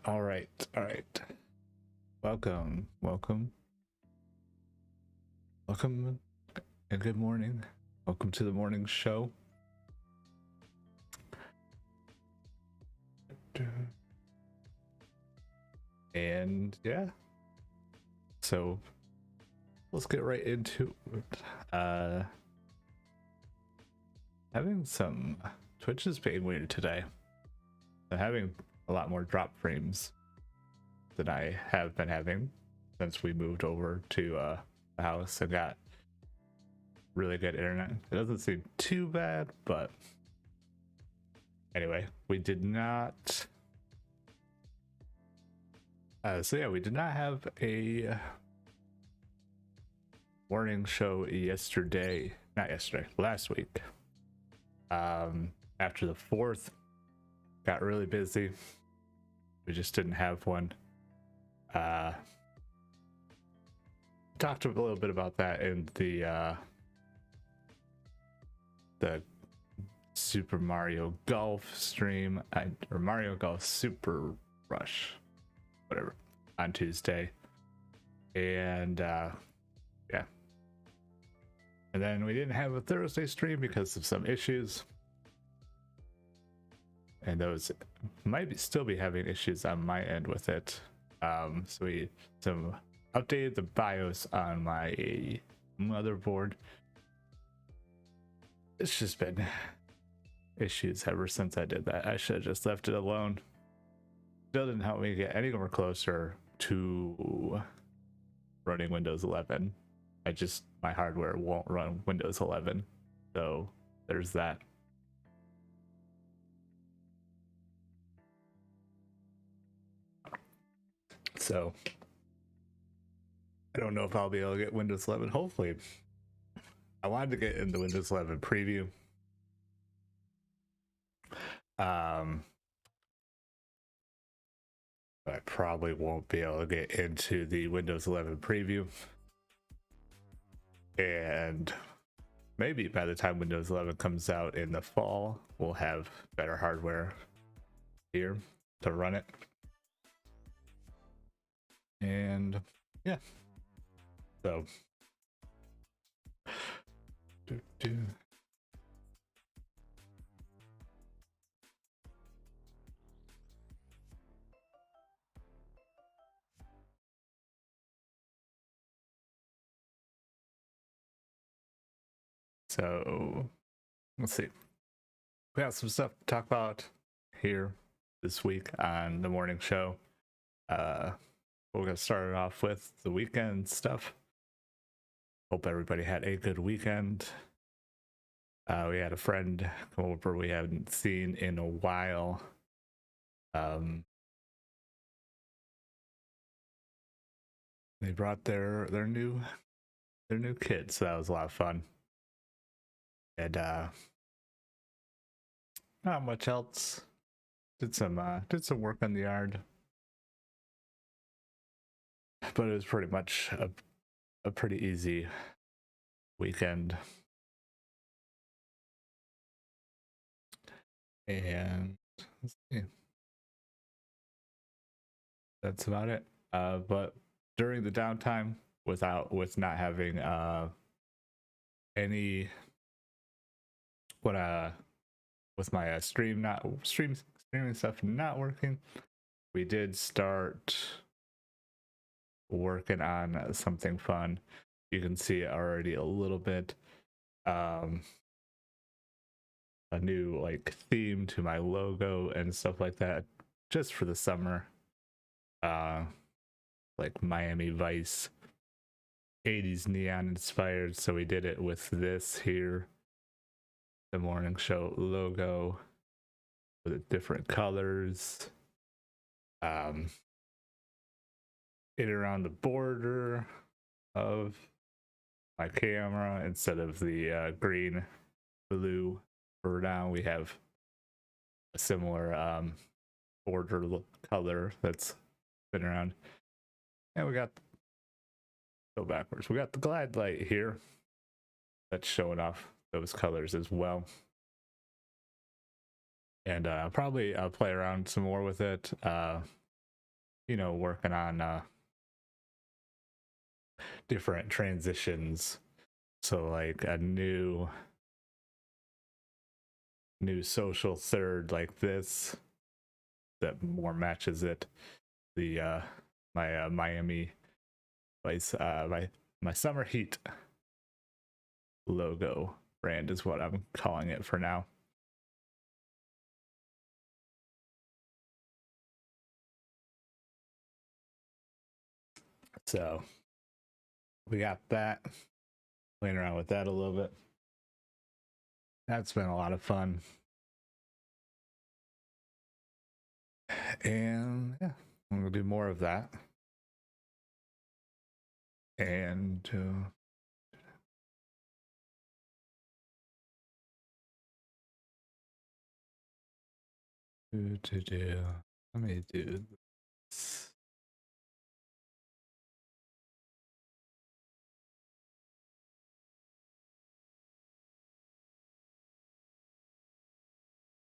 All right. Welcome, and good morning. Welcome to the morning show. And yeah, so let's get right into it. Having some Twitch is being weird today. I'm having a lot more drop frames than I have been having since we moved over to the house and got really good internet. It doesn't seem too bad, but anyway, we did not we did not have a morning show last week. After the 4th, got really busy. We just didn't have one. Talked a little bit about that in the Super Mario Golf stream, or Mario Golf Super Rush, whatever, on Tuesday. And yeah. And then we didn't have a Thursday stream because of some issues. And those might still be having issues on my end with it. So we updated the BIOS on my motherboard. It's just been issues ever since I did that. I should have just left it alone. Still didn't help me get anywhere closer to running Windows 11. My hardware won't run Windows 11. So there's that. So I don't know if I'll be able to get Windows 11. Hopefully. I wanted to get in the Windows 11 preview. But I probably won't be able to get into the Windows 11 preview. And maybe by the time Windows 11 comes out in the fall, we'll have better hardware here to run it. And yeah, so let's see. We got some stuff to talk about here this week on the morning show. We're gonna start it off with the weekend stuff. Hope everybody had a good weekend. We had a friend come over we haven't seen in a while. They brought their new kid, so that was a lot of fun. And not much else. Did some work on the yard, but it was pretty much a pretty easy weekend. And let's see. that's about it. But during the downtime, with not having any what with my streaming stuff not working, we did start working on something fun. You can see it already a little bit. A new like theme to my logo and stuff like that, just for the summer. Like Miami Vice, 80s neon inspired. So we did it with this here, the Mourning Show logo with different colors. In around the border of my camera, instead of the green, blue. For now, we have a similar border color that's been around. And we got, go backwards, we got the glide light here that's showing off those colors as well. And I'll play around some more with it. You know, working on different transitions. So like a new social third like this that more matches it. The my Miami Vice, my Summer Heat logo brand is what I'm calling it for now. So we got that, playing around with that a little bit. That's been a lot of fun. And yeah, I'm gonna do more of that. And let me do this.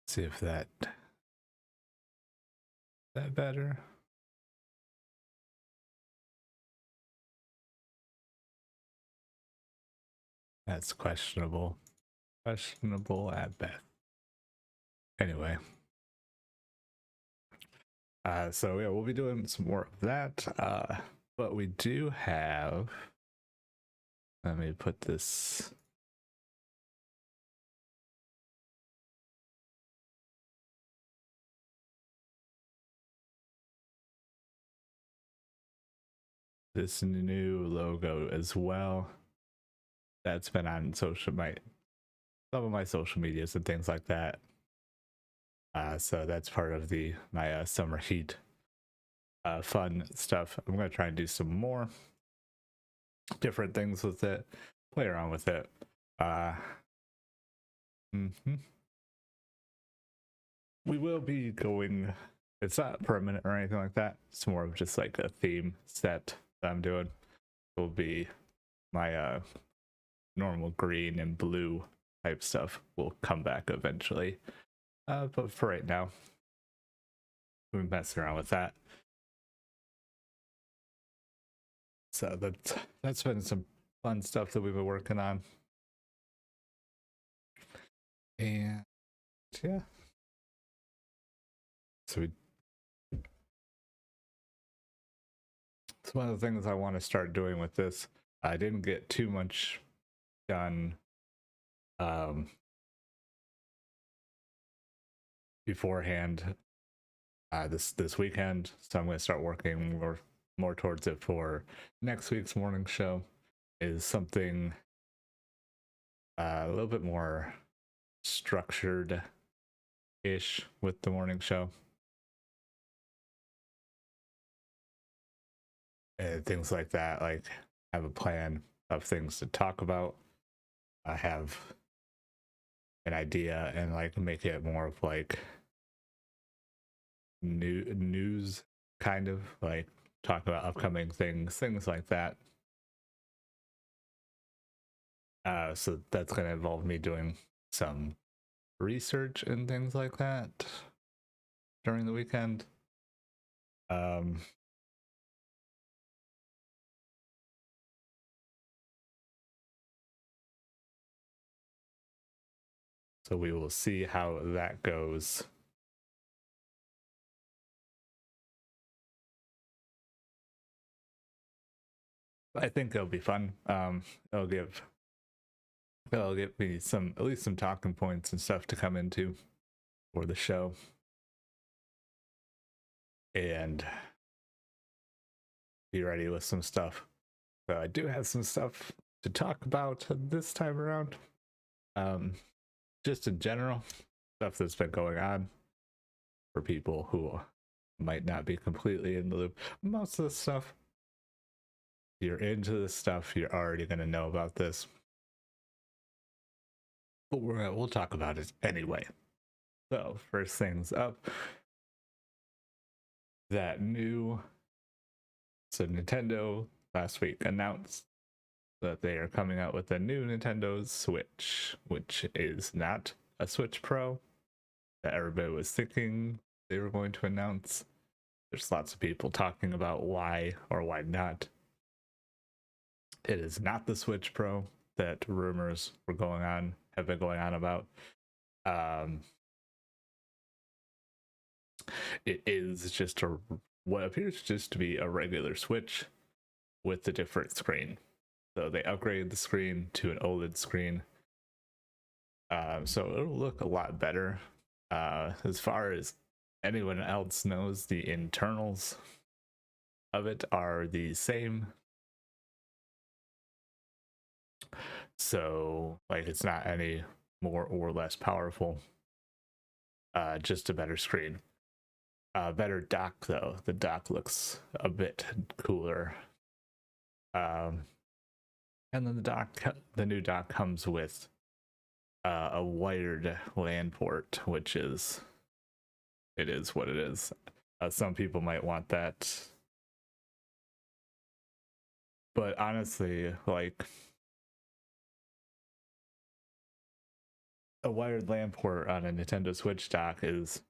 See if that better. That's questionable at best. Anyway, so yeah, we'll be doing some more of that, but we do have, let me put this, new logo as well. That's been on some of my social medias and things like that. So that's part of my Summer Heat fun stuff. I'm gonna try and do some more different things with it, play around with it. We will be going, it's not permanent or anything like that. It's more of just like a theme set that I'm doing. It will be my normal green and blue type stuff will come back eventually. But for right now, we're messing around with that. So that's been some fun stuff that we've been working on. And yeah. So it's one of the things I want to start doing with this. I didn't get too much done beforehand this weekend, so I'm going to start working more towards it for next week's morning show. Is something a little bit more structured ish with the morning show and things like that. Like, have a plan of things to talk about. I have an idea and like make it more of like news, kind of like talk about upcoming things like that. So that's going to involve me doing some research and things like that during the weekend. Um, so we will see how that goes. I think it'll be fun. It'll give me some, at least some talking points and stuff to come into for the show. And be ready with some stuff. So I do have some stuff to talk about this time around. Just in general, stuff that's been going on for people who might not be completely in the loop. Most of the stuff, if you're into this stuff, you're already going to know about this. But we'll talk about it anyway. So first things up, so Nintendo last week announced that they are coming out with a new Nintendo Switch, which is not a Switch Pro that everybody was thinking they were going to announce. There's lots of people talking about why or why not. It is not the Switch Pro that rumors have been going on about. It is just what appears just to be a regular Switch with a different screen. So they upgraded the screen to an OLED screen. So it'll look a lot better. As far as anyone else knows, the internals of it are the same. So, like, it's not any more or less powerful. Just a better screen. Better dock, though. The dock looks a bit cooler. And then the new dock comes with a wired LAN port, which is what it is. Some people might want that, but honestly, like, a wired LAN port on a Nintendo Switch dock is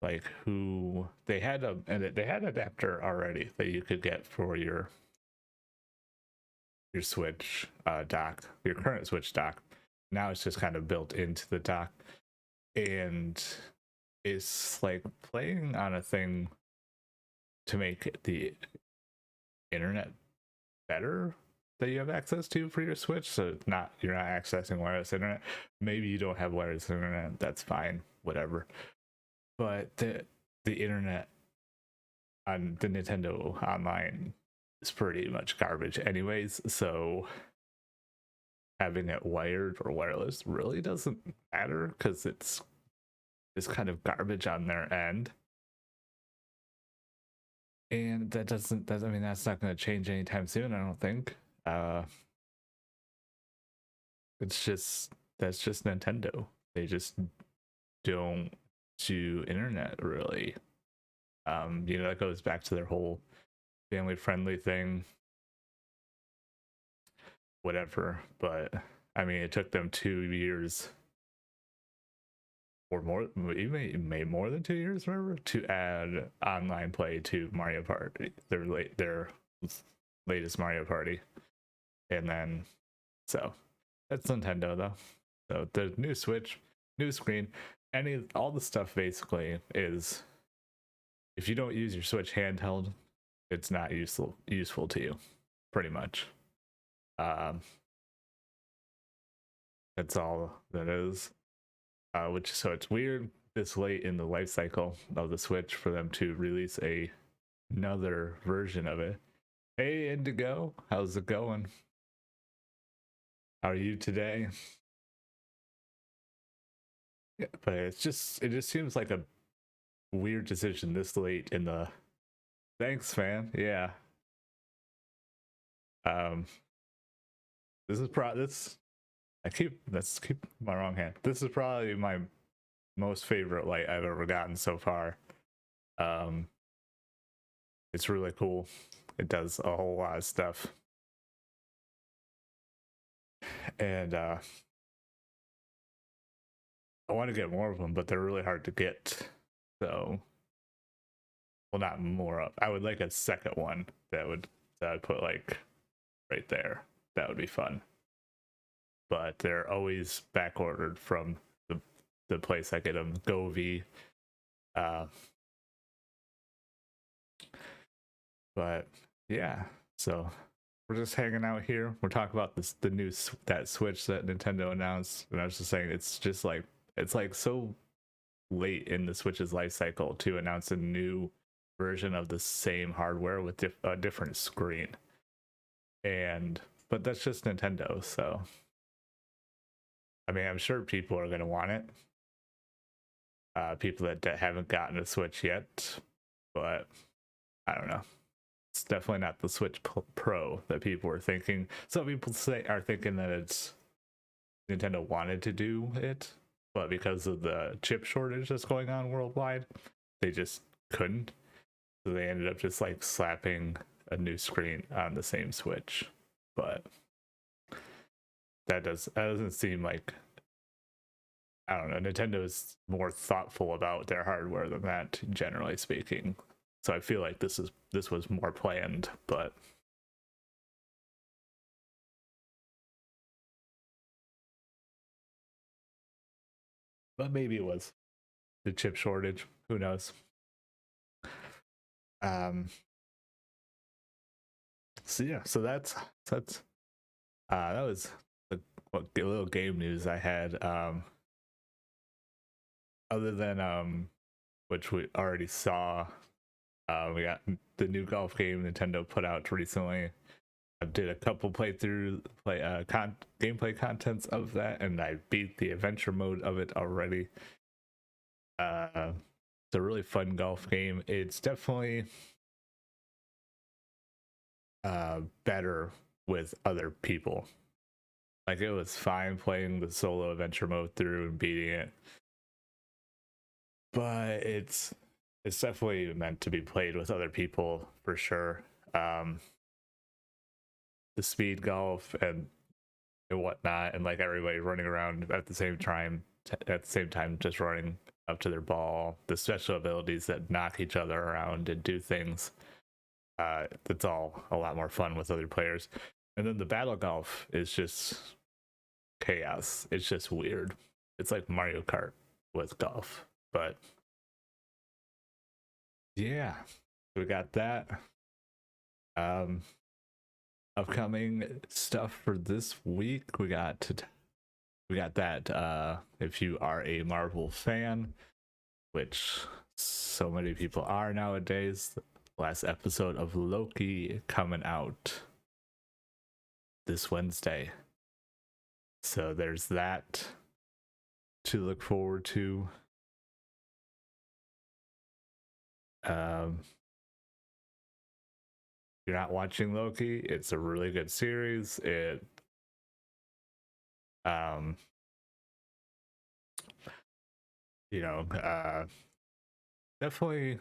like, they had an adapter already that you could get for your Switch dock, your current Switch dock. Now it's just kind of built into the dock, and it's like playing on a thing to make the internet better that you have access to for your Switch. So you're not accessing wireless internet. Maybe you don't have wireless internet, that's fine, whatever. But the internet on the Nintendo Online is pretty much garbage anyways, so having it wired or wireless really doesn't matter, because it's kind of garbage on their end. And that's not going to change anytime soon, I don't think. That's just Nintendo. They just don't do internet really. That goes back to their whole family friendly thing, whatever. But I mean, it took them 2 years or more, maybe more than 2 years, remember, to add online play to Mario Party, their latest Mario Party. And then, so that's Nintendo though. So the new Switch, new screen, all the stuff basically is, if you don't use your Switch handheld, it's not useful to you, pretty much. That's all that is. So it's weird this late in the life cycle of the Switch for them to release another version of it. Hey Indigo, how's it going? How are you today? Yeah, but it just seems like a weird decision this late in the. Thanks, man. Yeah. Let's keep my wrong hand. This is probably my most favorite light I've ever gotten so far. It's really cool. It does a whole lot of stuff. And I want to get more of them, but they're really hard to get. So well, not more of. I would like a second one that would put like right there. That would be fun. But they're always back ordered from the place I get them, Govee. But yeah, so we're just hanging out here. We're talking about the new that Switch that Nintendo announced, and I was just saying it's like so late in the Switch's life cycle to announce a new version of the same hardware with a different screen. But that's just Nintendo, so I mean, I'm sure people are going to want it. People that haven't gotten a Switch yet, but I don't know. It's definitely not the Switch Pro that people are thinking. Some people are thinking that it's Nintendo wanted to do it, but because of the chip shortage that's going on worldwide, they just couldn't. So they ended up just like slapping a new screen on the same Switch. But that doesn't seem like, I don't know, Nintendo is more thoughtful about their hardware than that, generally speaking. So I feel like this was more planned, but maybe it was the chip shortage. Who knows? So yeah, so that was the little game news I had. Other than which we already saw, we got the new golf game Nintendo put out recently. I did a couple gameplay contents of that, and I beat the adventure mode of it already. It's a really fun golf game. It's definitely better with other people. Like, it was fine playing the solo adventure mode through and beating it, but it's definitely meant to be played with other people for sure. The speed golf and whatnot, and like everybody running around at the same time, just running up to their ball. The special abilities that knock each other around and do things. It's all a lot more fun with other players. And then the battle golf is just chaos. It's just weird. It's like Mario Kart with golf. But yeah, we got that. Upcoming stuff for this week, we got that if you are a Marvel fan, which so many people are nowadays, last episode of Loki coming out this Wednesday, so there's that to look forward to. You're not watching Loki, it's a really good series. Definitely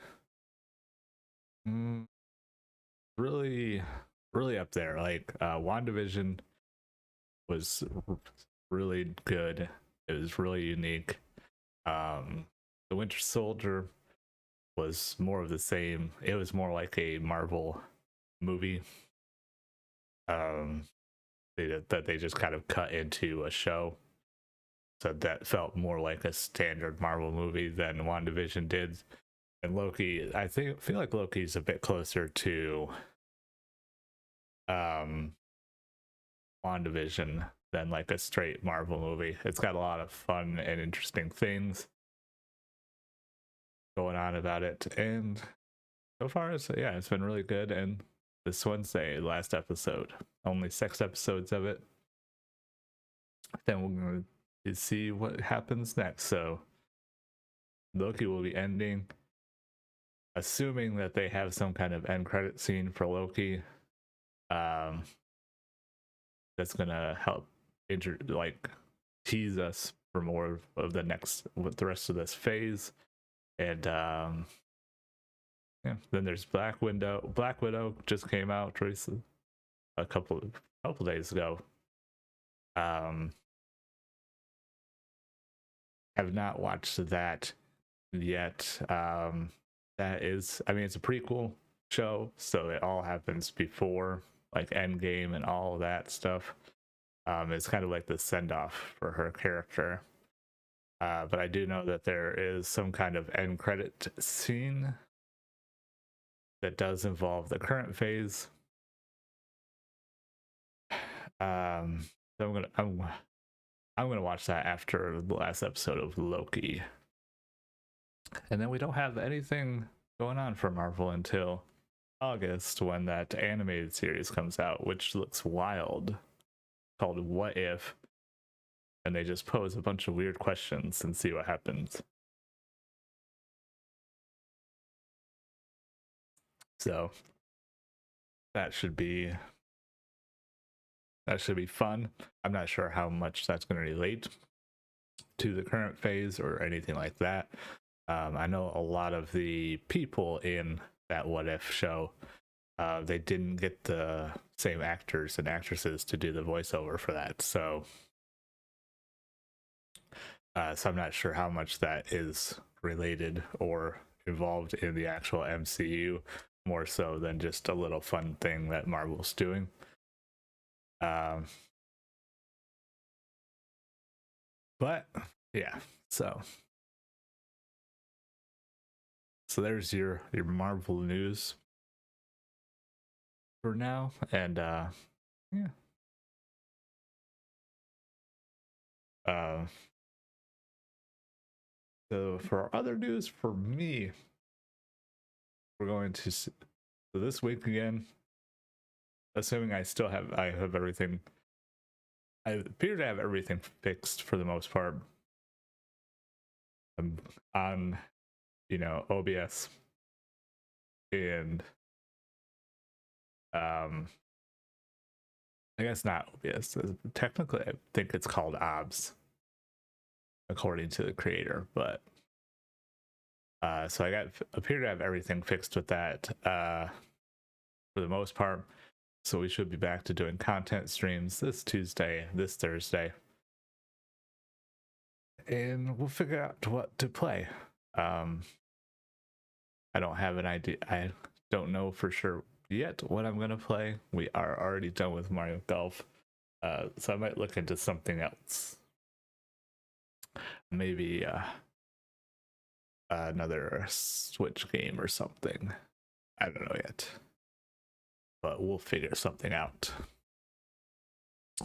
really really up there. Like, WandaVision was really good. It was really unique. The Winter Soldier was more of the same. It was more like a Marvel movie that they just kind of cut into a show, so that felt more like a standard Marvel movie than WandaVision did. And Loki, I feel like Loki's a bit closer to WandaVision than like a straight Marvel movie. It's got a lot of fun and interesting things going on about it, and so far it's been really good. And this Wednesday, last episode, only 6 episodes of it, then we're going to see what happens next. So Loki will be ending, assuming that they have some kind of end credit scene for Loki, that's gonna help tease us for more of the rest of this phase. And then there's Black Widow. Black Widow just came out recently, a couple days ago. Have not watched that yet. that is, I mean, it's a prequel show, so it all happens before like Endgame and all of that stuff. It's kind of like the send off for her character. But I do know that there is some kind of end credit scene that does involve the current phase. So I'm gonna watch that after the last episode of Loki, and then we don't have anything going on for Marvel until August when that animated series comes out, which looks wild, called What If, and they just pose a bunch of weird questions and see what happens. So that should be fun. I'm not sure how much that's going to relate to the current phase or anything like that. I know a lot of the people in that What If show, they didn't get the same actors and actresses to do the voiceover for that. So I'm not sure how much that is related or involved in the actual MCU, more so than just a little fun thing that Marvel's doing. But yeah, so there's your Marvel news for now, and yeah. So for our other news, for me, we're going to so this week again, assuming I have everything. I appear to have everything fixed for the most part. I'm on, OBS, and I guess not OBS. Technically, I think it's called OBS, according to the creator. But so I appear to have everything fixed with that for the most part. So we should be back to doing content streams this Thursday, and we'll figure out what to play. I don't have an idea. I don't know for sure yet what I'm gonna play. We are already done with Mario Golf, so I might look into something else. Maybe another Switch game or something. I don't know yet, but we'll figure something out.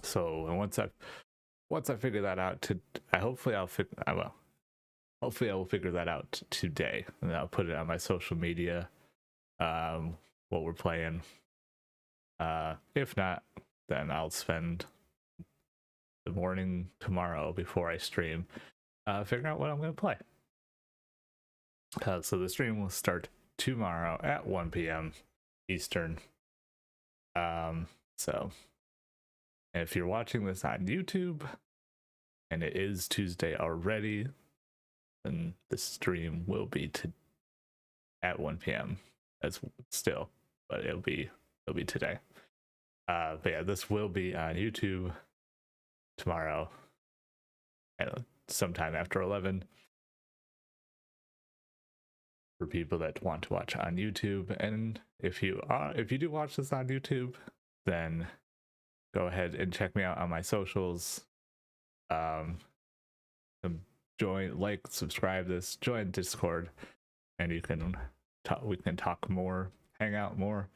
So once I figure that out, hopefully I will figure that out today, and I'll put it on my social media. What we're playing. If not, then I'll spend the morning tomorrow before I stream figuring out what I'm going to play. So the stream will start tomorrow at 1 p.m. Eastern. So if you're watching this on YouTube and it is Tuesday already, then the stream will be at 1 p.m. as still, but it'll be today. But yeah, this will be on YouTube tomorrow and sometime after 11 for people that want to watch on YouTube. And if you do watch this on YouTube, then go ahead and check me out on my socials. Subscribe this, join Discord, and we can talk more, hang out more,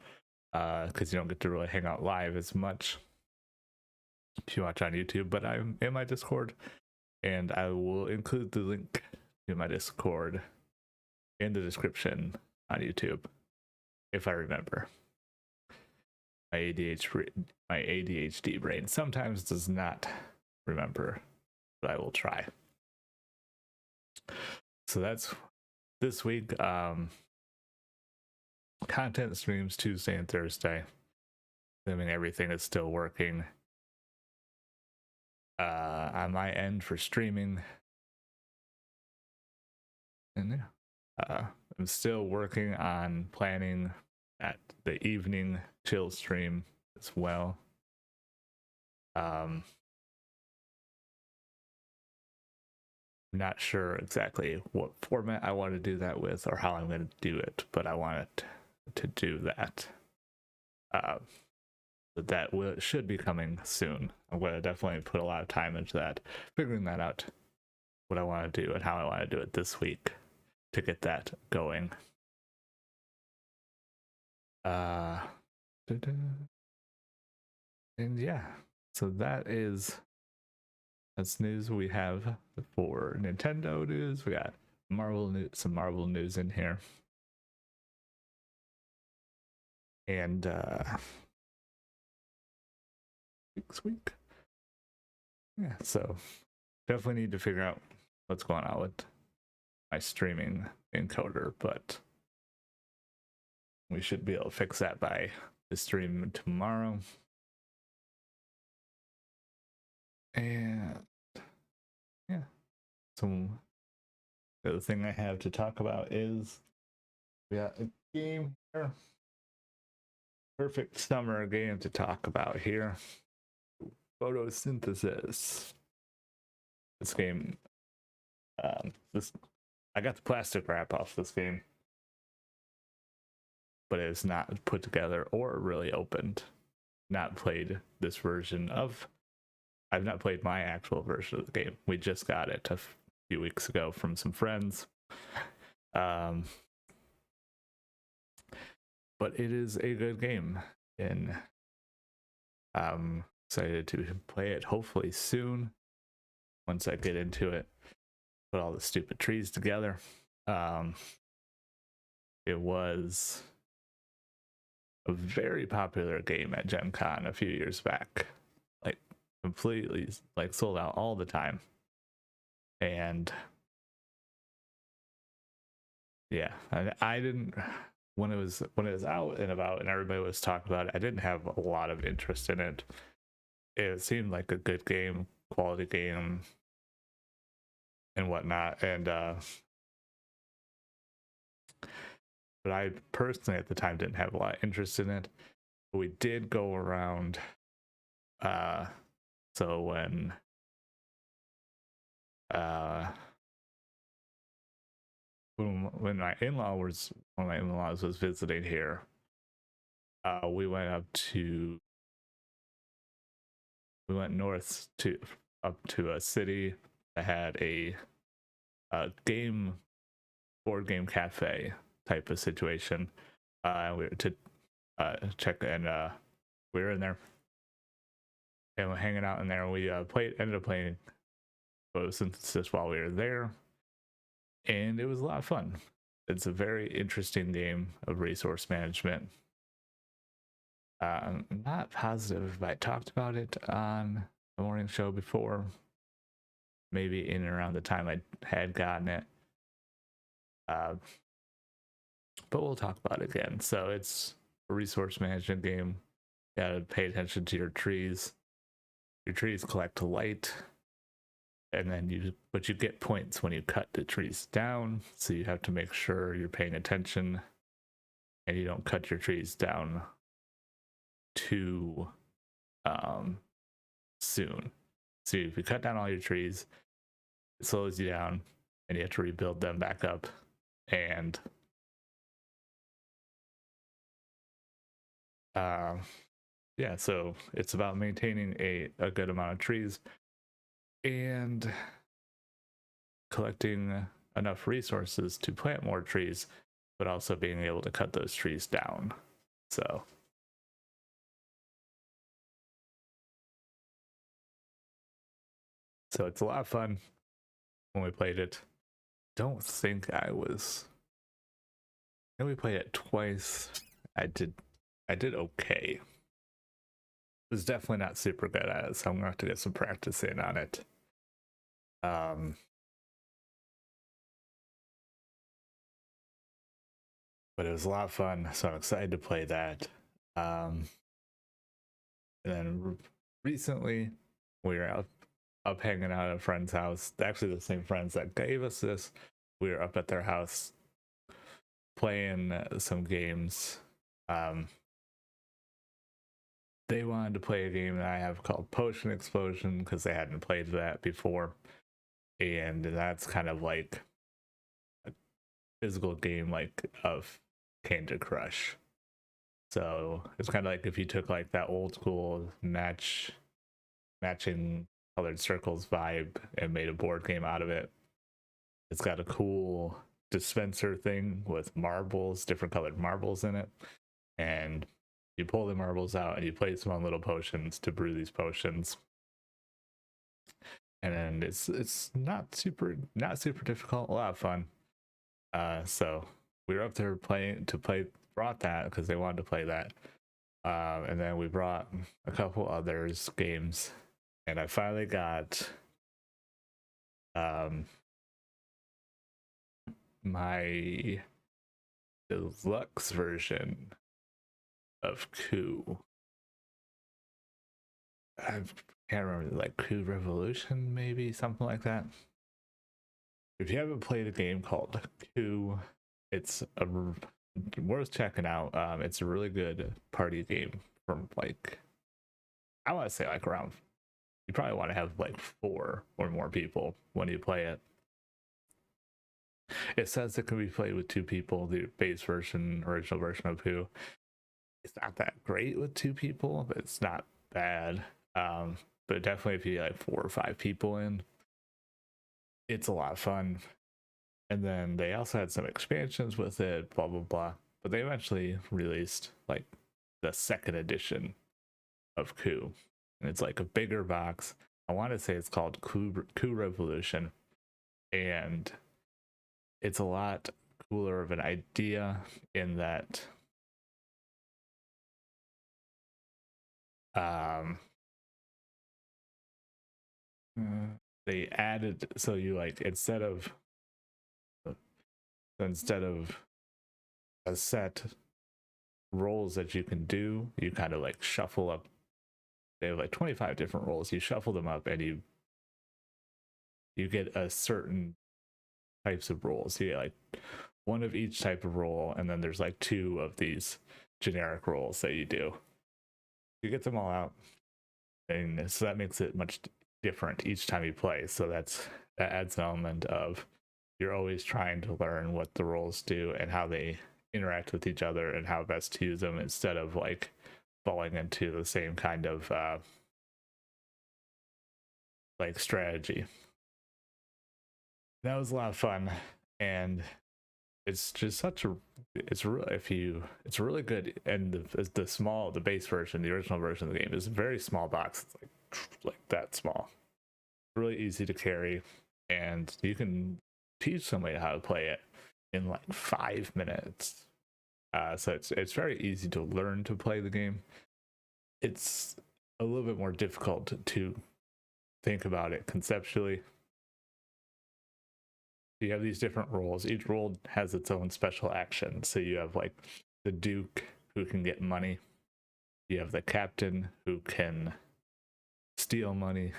because you don't get to really hang out live as much if you watch on YouTube. But I'm in my Discord, and I will include the link to my Discord in the description on YouTube if I remember. My ADHD brain sometimes does not remember, but I will try. So that's this week. Content streams Tuesday and Thursday, assuming everything is still working on my end for streaming. And I'm still working on planning at the evening chill stream as well. I'm not sure exactly what format I want to do that with or how I'm going to do it, but I want it to do that. Should be coming soon. I'm going to definitely put a lot of time into that, figuring that out, what I want to do and how I want to do it this week to get that going. And yeah, so that's news we have for Nintendo news. We got some Marvel news in here. And next week. Yeah, so definitely need to figure out what's going on with my streaming encoder, but we should be able to fix that by the stream tomorrow. And yeah, so the other thing I have to talk about is we got a game here. Perfect summer game to talk about here. Photosynthesis. This game, I got the plastic wrap off this game, but it is not put together or really opened. Not played this version of. I've not played my actual version of the game. We just got it a few weeks ago from some friends. But it is a good game, and I'm excited to play it hopefully soon once I get into it, put all the stupid trees together. It was a very popular game at Gen Con a few years back, like completely like sold out all the time. And yeah, I didn't when it was out and about and everybody was talking about it, I didn't have a lot of interest in it. It seemed like a good game, quality game and whatnot, and but I personally at the time didn't have a lot of interest in it. But we did go around so when my one of my in-laws was visiting here, we went north up to a city that had a board game cafe type of situation. We were to check, and we were in there and we're hanging out in there. We ended up playing photosynthesis while we were there, and it was a lot of fun. It's a very interesting game of resource management. I'm not positive if I talked about it on the morning show before, maybe in and around the time I had gotten it, but we'll talk about it again. So it's a resource management game. You gotta pay attention to your trees. Your trees collect light, and then you get points when you cut the trees down, so you have to make sure you're paying attention and you don't cut your trees down too soon. So if you cut down all your trees, it slows you down and you have to rebuild them back up. And yeah, so it's about maintaining a good amount of trees and collecting enough resources to plant more trees, but also being able to cut those trees down. So it's a lot of fun when we played it. Don't think we played it twice. I did okay. It was definitely not super good at it, so I'm gonna have to get some practice in on it. But it was a lot of fun, so I'm excited to play that. And then recently we were up hanging out at a friend's house. Actually, the same friends that gave us this. We were up at their house playing some games. They wanted to play a game that I have called Potion Explosion because they hadn't played that before. and that's kind of like a physical game like of Candy Crush. So it's kind of like if you took like that old school matching colored circles vibe and made a board game out of it. It's got a cool dispenser thing with marbles, different colored marbles in it, and you pull the marbles out and you place them on little potions to brew these potions. And then it's not super difficult, a lot of fun. So we were up there brought that because they wanted to play that. And then we brought a couple others games, and I finally got my deluxe version of Coup. I can't remember, like Coup Revolution, maybe something like that. If you haven't played a game called Coup, it's worth checking out. It's a really good party game from like, I want to say like around, you probably want to have like 4 or more people when you play it. It says it can be played with 2 people, the base version, original version of Coup. It's not that great with 2 people, but it's not bad. But definitely if you get like 4 or 5 people in, it's a lot of fun. And then they also had some expansions with it, blah blah blah. But they eventually released like the 2nd edition of Coup, and it's like a bigger box. I want to say it's called Coup Revolution, and it's a lot cooler of an idea in that they added, so you like instead of a set roles that you can do, you kind of like shuffle up. They have like 25 different roles. You shuffle them up and you get a certain types of roles. You get like 1 of each type of role, and then there's like 2 of these generic roles that you do. You get them all out, and so that makes it much different each time you play. So that adds an element of you're always trying to learn what the roles do and how they interact with each other and how best to use them, instead of like falling into the same kind of like strategy. That was a lot of fun, and it's just it's really good. And the base version, the original version of the game, is a very small box. It's like that small, really easy to carry, and you can teach somebody how to play it in like 5 minutes. So it's very easy to learn to play the game. It's a little bit more difficult to think about it conceptually. You have these different roles. Each role has its own special action. So you have like the Duke, who can get money. You have the Captain, who can steal money.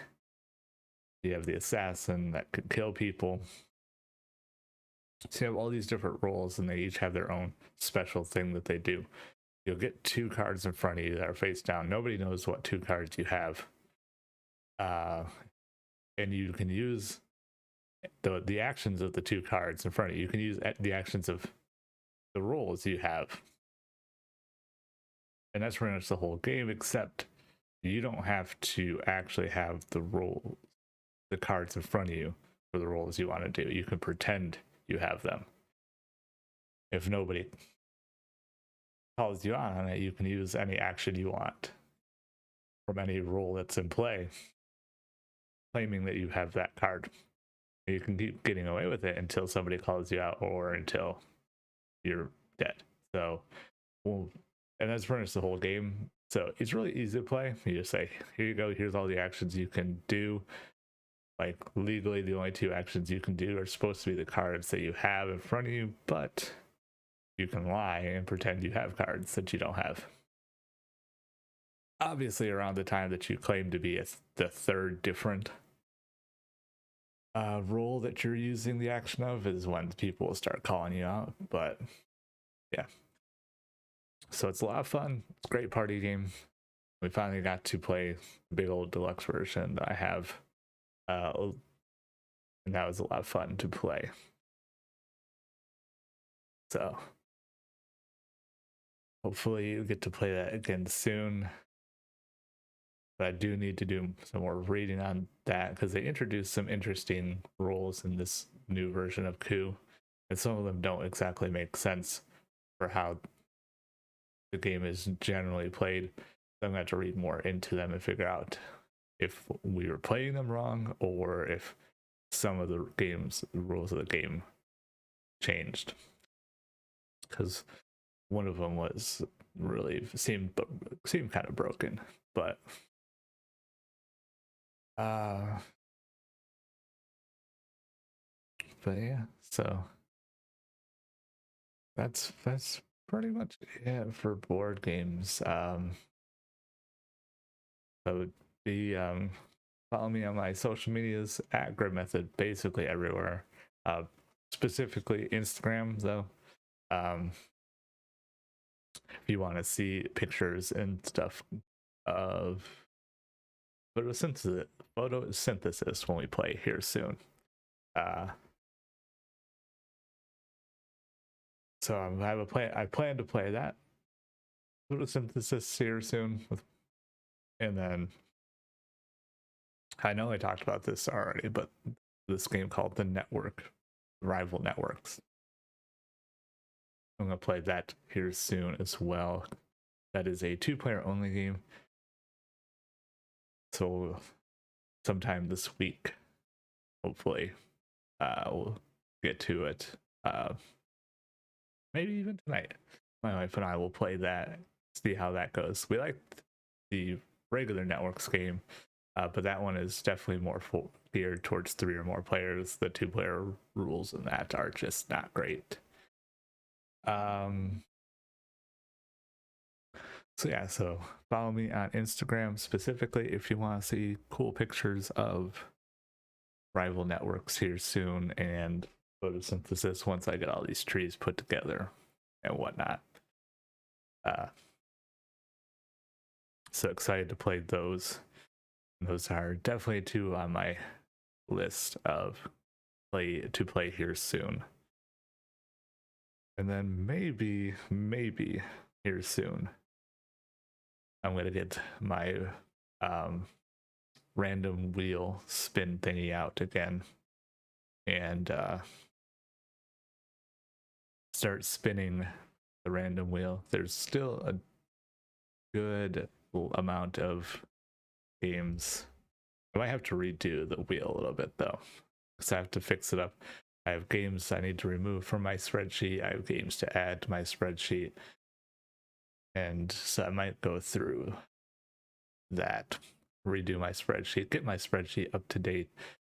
You have the Assassin that could kill people. So you have all these different roles, and they each have their own special thing that they do. You'll get 2 cards in front of you that are face down. Nobody knows what 2 cards you have. And you can use the actions of the 2 cards in front of you. You can use the actions of the roles you have. And that's pretty much the whole game, except you don't have to actually have the cards in front of you for the roles you want to do. You can pretend you have them. If nobody calls you on it, you can use any action you want from any role that's in play, claiming that you have that card. You can keep getting away with it until somebody calls you out or until you're dead. So, and that's pretty much the whole game. So it's really easy to play. You just say, here you go, here's all the actions you can do. Like legally, the only 2 actions you can do are supposed to be the cards that you have in front of you, but you can lie and pretend you have cards that you don't have. Obviously, around the time that you claim to be the 3rd different role that you're using the action of is when people will start calling you out. But yeah, so it's a lot of fun. It's a great party game. We finally got to play the big old deluxe version that I have and that was a lot of fun to play. So hopefully you get to play that again soon. But I do need to do some more reading on that because they introduced some interesting rules in this new version of Coup, and some of them don't exactly make sense for how the game is generally played. So I'm going to have to read more into them and figure out if we were playing them wrong or if some of the rules of the game changed. Because one of them was really seemed kind of broken, but yeah, so that's pretty much it for board games. That would be follow me on my social medias at Grid Method, basically everywhere. Specifically Instagram though. If you want to see pictures and stuff of photosynthesis when we play here soon. So I have a plan. I plan to play that photosynthesis here soon, and then I know I talked about this already, but this game called The Network, Rival Networks. I'm gonna play that here soon as well. That is a 2-player only game. So sometime this week, hopefully, we'll get to it. Maybe even tonight. My wife and I will play that, see how that goes. We liked the regular Networks game, but that one is definitely more geared towards 3 or more players. The 2-player rules in that are just not great. So yeah, so follow me on Instagram specifically if you want to see cool pictures of rival networks here soon and photosynthesis once I get all these trees put together and whatnot. So excited to play those. Those are definitely 2 on my list of to play here soon. And then maybe here soon I'm gonna get my random wheel spin thingy out again and start spinning the random wheel. There's still a good amount of games. I might have to redo the wheel a little bit though, because I have to fix it up. I have games I need to remove from my spreadsheet. I have games to add to my spreadsheet. And so I might go through that, redo my spreadsheet, get my spreadsheet up to date,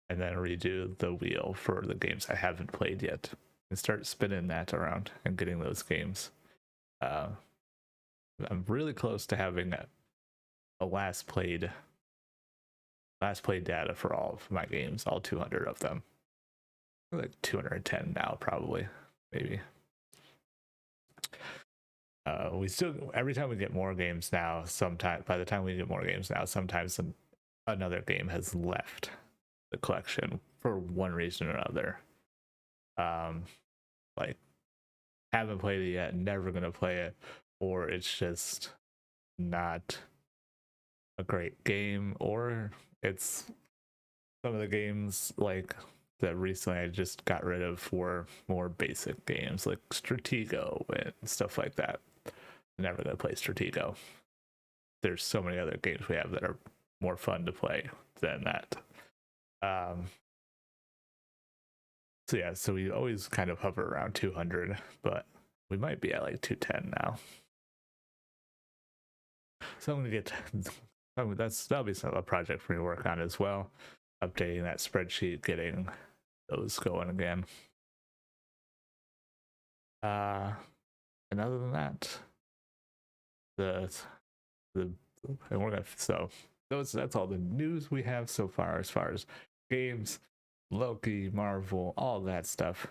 and then redo the wheel for the games I haven't played yet and start spinning that around and getting those games. I'm really close to having a last played data for all of my games, all 200 of them. Like 210 now, probably, maybe. We still, every time we get more games now, by the time we get more games now, sometimes another game has left the collection for one reason or another. Like, haven't played it yet, never gonna play it, or it's just not a great game, or it's some of the games like that recently I just got rid of for more basic games like Stratego and stuff like that. Never gonna play Stratego. There's so many other games we have that are more fun to play than that. So yeah, so we always kind of hover around 200, but we might be at like 210 now. So I'm gonna get that'll be a project for me to work on as well, updating that spreadsheet, getting those going again. And other than that, and we're gonna that's all the news we have so far as games, Loki, Marvel, all that stuff,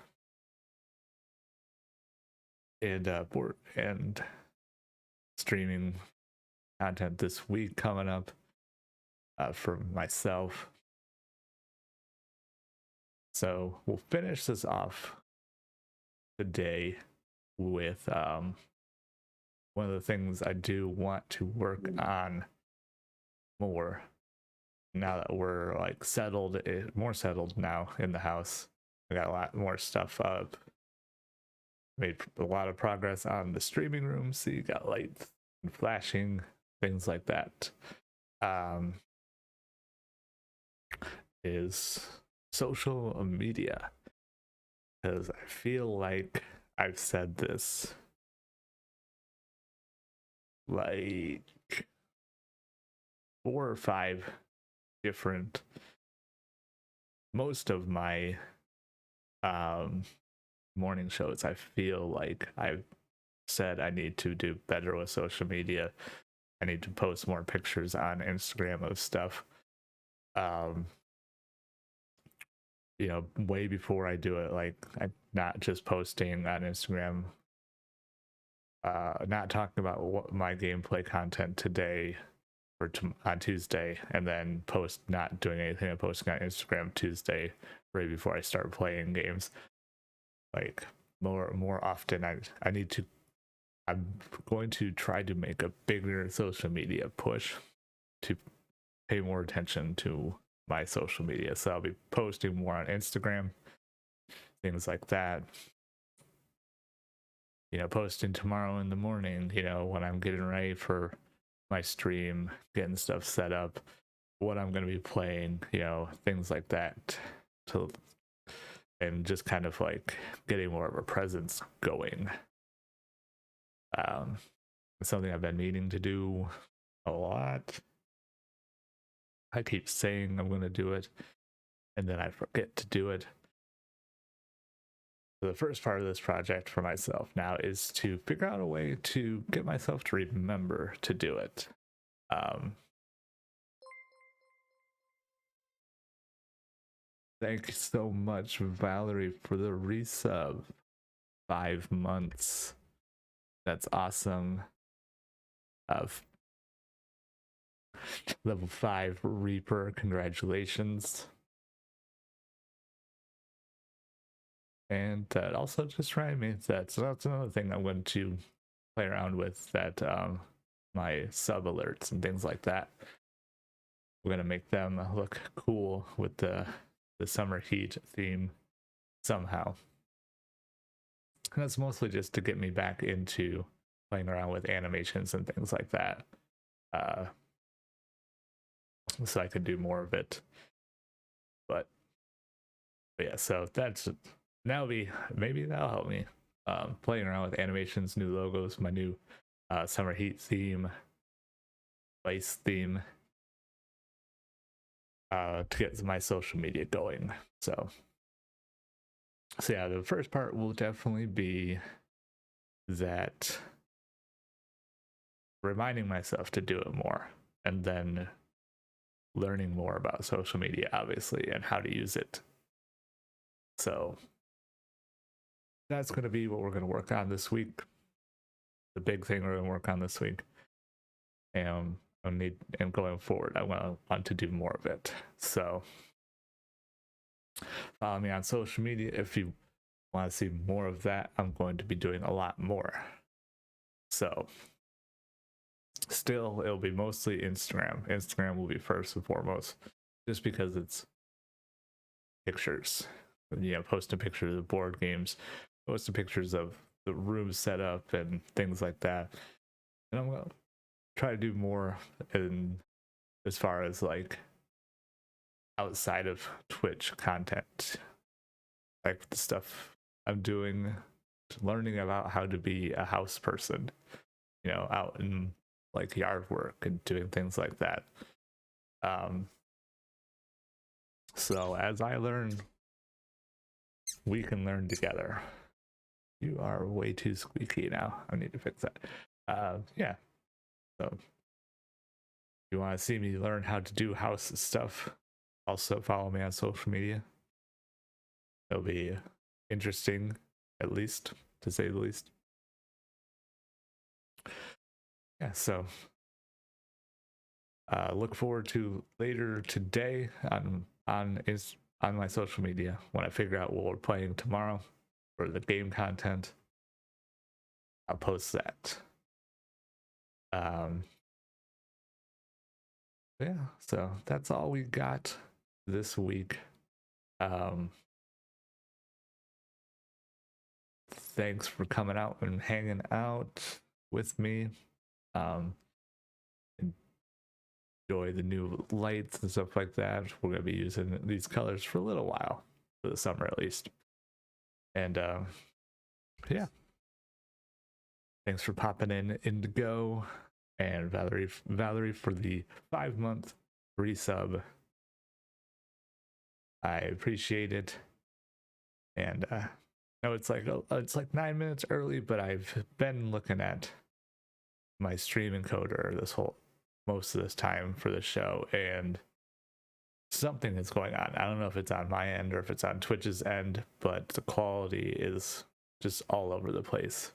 and streaming content this week coming up for myself. So we'll finish this off today with one of the things I do want to work on more now that we're like more settled now in the house. I got a lot more stuff up. Made a lot of progress on the streaming room, so you got lights and flashing, things like that. Is social media, because I feel like I've said this like 4 or 5 different, most of my morning shows. I feel like I've said I need to do better with social media. I need to post more pictures on Instagram of stuff. You know, way before I do it, like I'm not just posting on Instagram, not talking about what my gameplay content today or on Tuesday, and then not doing anything and posting on Instagram Tuesday right before I start playing games. Like more often, I'm going to try to make a bigger social media push to pay more attention to my social media. So I'll be posting more on Instagram, things like that. You know, posting tomorrow in the morning, you know, when I'm getting ready for my stream, getting stuff set up, what I'm going to be playing, you know, things like that. And just kind of like getting more of a presence going. It's something I've been meaning to do a lot. I keep saying I'm going to do it, and then I forget to do it. So the first part of this project for myself now is to figure out a way to get myself to remember to do it. Thank you so much, Valerie, for the resub. 5 months. That's awesome. Level 5 Reaper, congratulations. And also just remind me so that's another thing I'm going to play around with, that my sub alerts and things like that. We're going to make them look cool with the summer heat theme somehow. And that's mostly just to get me back into playing around with animations and things like that. So I could do more of it. But yeah, so that's maybe that'll help me. Playing around with animations, new logos, my new summer heat theme, ice theme, to get my social media going. So yeah, the first part will definitely be that reminding myself to do it more, and then learning more about social media, obviously, and how to use it. So that's going to be what we're going to work on this week. The big thing we're going to work on this week. And going forward, I want to do more of it. So follow me on social media if you want to see more of that. I'm going to be doing a lot more. So still, it'll be mostly Instagram. Instagram will be first and foremost, just because it's pictures. You know, posting pictures of the board games, posting pictures of the room setup and things like that. And I'm gonna try to do more as far as like outside of Twitch content, like the stuff I'm doing, learning about how to be a house person, you know, out in like yard work and doing things like that. So as I learn, we can learn together. You are way too squeaky now. I need to fix that. Yeah. So if you want to see me learn how to do house stuff, also follow me on social media. It'll be interesting, at least, to say the least. Yeah, so look forward to later today on on my social media when I figure out what we're playing tomorrow for the game content. I'll post that. Yeah, so that's all we got this week. Thanks for coming out and hanging out with me. Enjoy the new lights and stuff like that. We're gonna be using these colors for a little while, for the summer at least. And yeah, thanks for popping in, Indigo and Valerie for the 5-month resub. I appreciate it. And no, it's like 9 minutes early, but I've been looking at my stream encoder most of this time for the show, and something is going on. I don't know if it's on my end or if it's on Twitch's end, but the quality is just all over the place.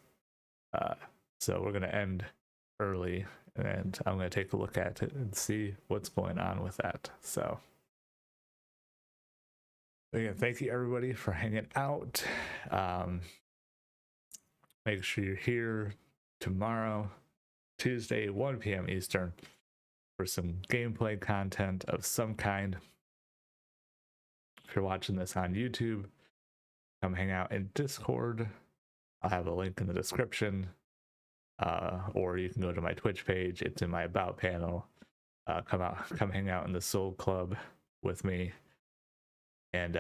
So we're gonna end early, and I'm gonna take a look at it and see what's going on with that. So again, thank you everybody for hanging out. Make sure you're here tomorrow, Tuesday, 1 p.m. Eastern, for some gameplay content of some kind. If you're watching this on YouTube, come hang out in Discord. I'll have a link in the description. Or you can go to my Twitch page. It's in my About panel. Come hang out in the Soul Club with me. And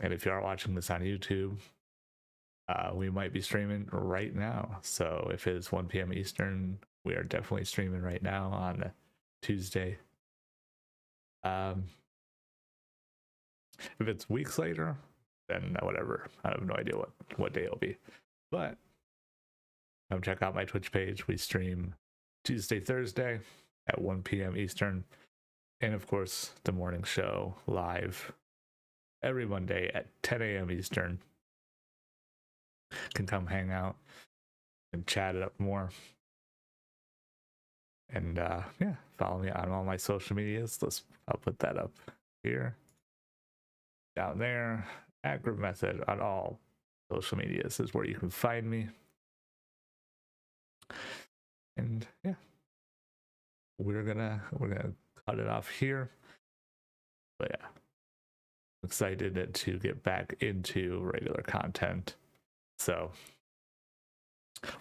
if you are watching this on YouTube, we might be streaming right now. So if it is 1 p.m. Eastern, we are definitely streaming right now on Tuesday. If it's weeks later, then whatever. I have no idea what day it'll be. But come check out my Twitch page. We stream Tuesday, Thursday at 1 p.m. Eastern. And of course, the morning show live every Monday at 10 a.m. Eastern. Can come hang out and chat it up more. And yeah, follow me on all my social medias. I'll put that up here, down there. Active Method on all social medias is where you can find me. And yeah, we're gonna cut it off here. But yeah, I'm excited to get back into regular content. So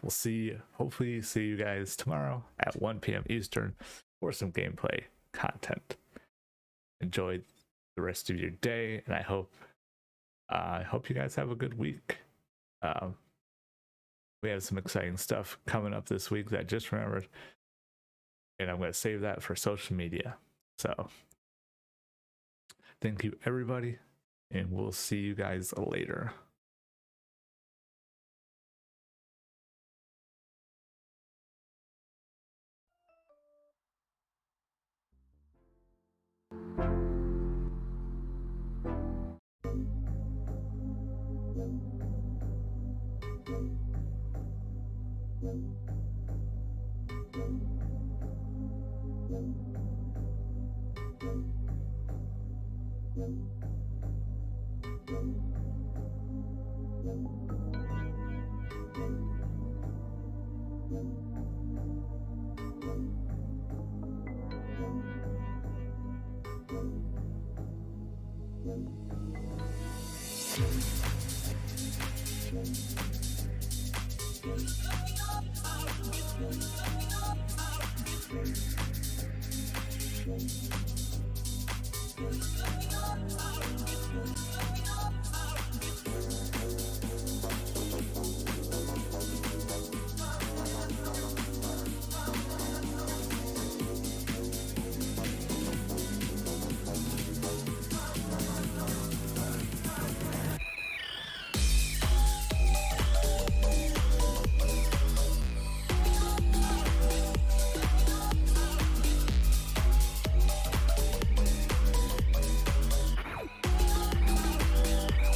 we'll hopefully see you guys tomorrow at 1 p.m. Eastern for some gameplay content. Enjoy the rest of your day, and I hope you guys have a good week. We have some exciting stuff coming up this week that I just remembered, and I'm going to save that for social media. So thank you everybody, and we'll see you guys later. Thank you.